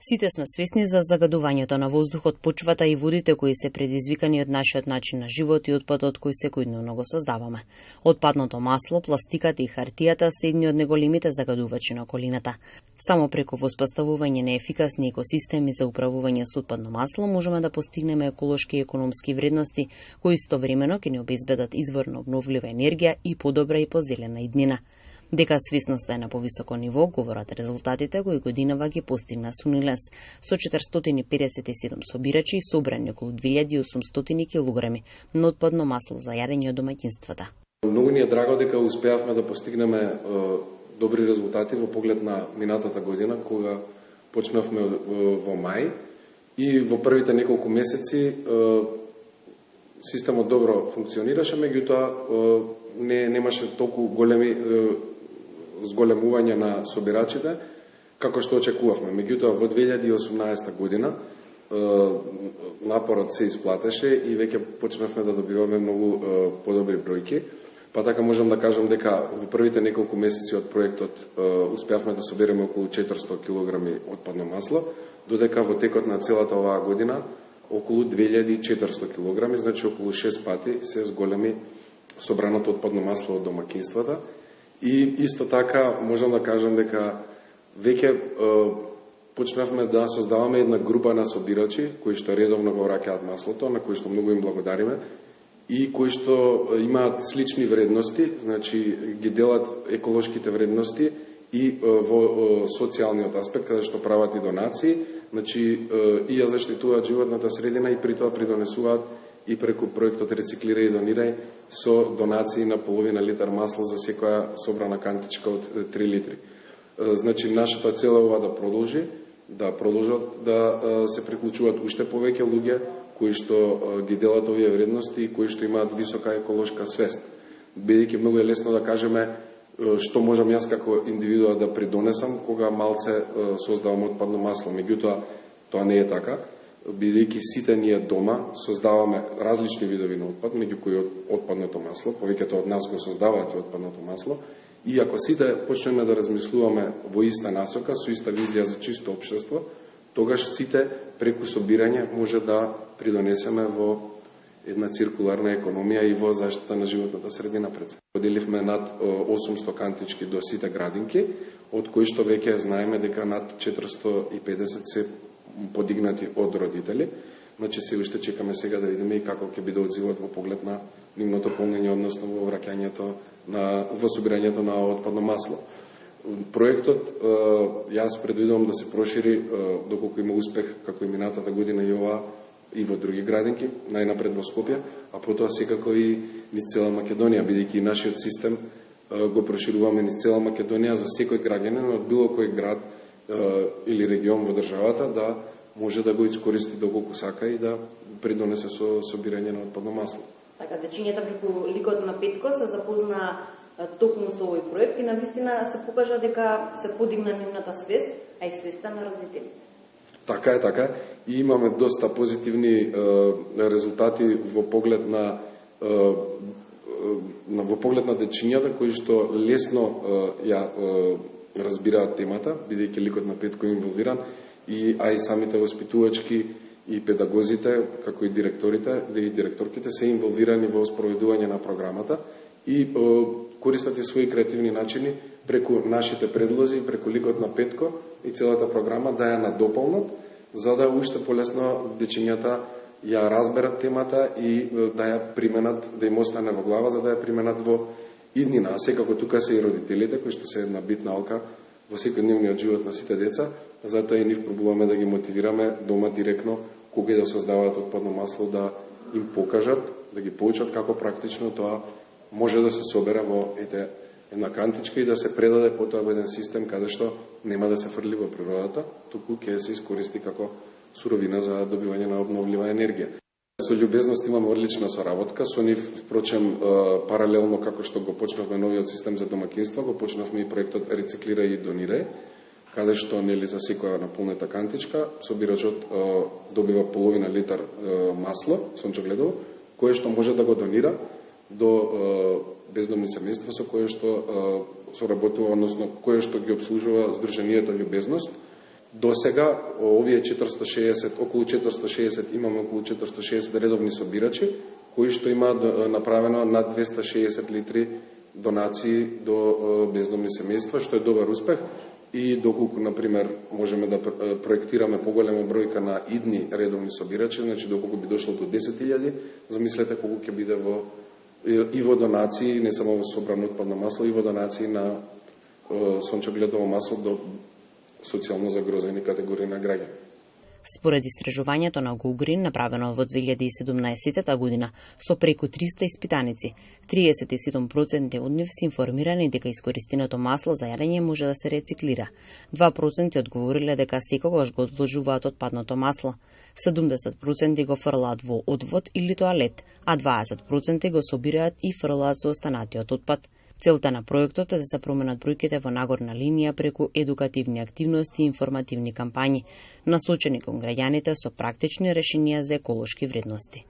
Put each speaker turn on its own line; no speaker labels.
Сите сме свесни за загадувањето на воздухот, почвата и водите кои се предизвикани од нашиот начин на живот и отпадот кој секојдневно го создаваме. Отпадното масло, пластиката и хартијата се едни од неголемите загадувачи на околината. Само преку воспоставување на ефикасни екосистеми за управување со отпадно масло можеме да постигнеме еколошки и економски вредности кои истовремено ќе ни обезбедат извор на обновлива енергија и подобра и позелена иднина. Дека свесноста е на повисоко ниво, говорат резултатите кои годинава ги постигна Сунилес со 457 собирачи и собрани околу 2800 килограми на отпадно масло за јадење од домаќинствата.
Многу ни е драго дека успеавме да постигнеме добри резултати во поглед на минатата година, кога почнавме во мај и во првите неколку месеци системот добро функционираше, меѓутоа немаше толку големи зголемување на собирачите како што очекувавме. Меѓутоа во 2018 година напорот се исплатеше и веќе почнавме да добиваме многу подобри бројки. Па така можам да кажам дека во првите неколку месеци од проектот успеавме да собереме околу 400 кг отпадно масло, додека во текот на целата оваа година околу 2400 кг, значи околу 6 пати се зголеми собраното отпадно масло од домаќинствата. И исто така можам да кажам дека веќе почнавме да создаваме една група на собирачи кои што редовно го враќаат маслото, на кои што многу им благодариме и кои што имаат слични вредности, значи ги делат еколошките вредности и во социјалниот аспект, каде што прават и донации, значи и ја заштитуваат животната средина и при тоа придонесуваат и преку проектот Рециклирај и донирај со донации на половина литар масло за секоја собрана кантичка од 3 литри. Значи, нашата цел е ова да продолжат да се приклучуваат уште повеќе луѓе кои што ги делат овие вредности и кои што имаат висока еколошка свест. Бидејќи многу е лесно да кажеме што можам јас како индивидуа да придонесам кога малце создавам отпадно масло. Меѓутоа, тоа не е така. Бидејќи сите ние дома создаваме различни видови на отпад, меѓу кои отпадното масло, повеќето од нас го создаваат и отпадното масло, и ако сите почнеме да размислуваме во иста насока, со иста визија за чисто општество, тогаш сите преку собирање може да придонесеме во една циркуларна економија и во заштита на животната средина пред се. Поделивме над 800 кантички до сите градинки, од кои што веќе знаеме дека над 450 се подигнати од родители. Значи се уште чекаме сега да видиме и како ќе биде одзивот во поглед на нивното полнење, односно во враќањето во собирањето на отпадно масло. Проектот јас предвидувам да се прошири доколку има успех како и минатата година и ова и во други градинки, најнапред во Скопје, а потоа секако и низ цела Македонија, бидејќи нашиот систем го прошируваме низ цела Македонија за секој граѓанин од било кој град или регион во државата да може да го искористи доколку сака и да придонесе со собирање на отпадно масло.
Така, дечињата преку ликот на Петко се запозна токму со овој проект и навистина се покажа дека се подигна нивната свест, а и свеста на родителите.
Така е, така. И имаме доста позитивни резултати во поглед на дечињата кои што лесно ја разбираат темата, бидејќи ликот на Петко е инволвиран, а и самите воспитувачки и педагозите, како и директорите и директорките се инволвирани во спроведување на програмата и користат и своји креативни начини преку нашите предлози, преку ликот на Петко и целата програма да ја надополнат, за да уште полесно дечињата ја разберат темата и да ја применат, да им остане во глава, за да ја применат во иднина. А секако тука се и родителите, кои што се една битна алка во секојдневниот живот на сите деца, затоа и нив пробуваме да ги мотивираме дома директно кога да создаваат отпадно масло, да им покажат, да ги поучат како практично тоа може да се собере во една кантичка и да се предаде потоа во еден систем каде што нема да се фрли во природата, туку ќе се искористи како суровина за добивање на обновлива енергија. Со љубезност имаме одлична соработка, со нив, впрочем, паралелно како што го почнавме новиот систем за домаќинства, го почнавме и проектот Рециклирај и донирај, каде што нели за секоја наполнета кантичка собирачот добива половина литар масло, сончогледово, кое што може да го донира до бездомни семејства со кое што соработува, односно кое што ги обслужува Сдруженијето Љубезност, До сега овие 460, околу 460, имаме околу 460 редовни собирачи, кои што имаат направено над 260 литри донации до бездомни семејства, што е добар успех. И доколку, например, можеме да проектираме поголема бројка на идни редовни собирачи, значи доколку би дошло до 10.000, замислете колку ќе биде и во донации, не само во собрано отпадно масло, и во донации на сончогледово масло до социјално загрозени категории на граѓани.
Според истражувањето на GoGreen, направено во 2017 година, со преку 300 испитаници, 37% од нив се информирани дека искористеното масло за јадење може да се рециклира. 2% одговориле дека секогаш го одложуваат отпадното масло, 70% го фрлаат во одвод или тоалет, а 20% го собираат и фрлаат со останатиот отпад. Целта на проектот е да се променат бројките во нагорна линија преку едукативни активности и информативни кампањи, насочени кон граѓаните со практични решенија за еколошки вредности.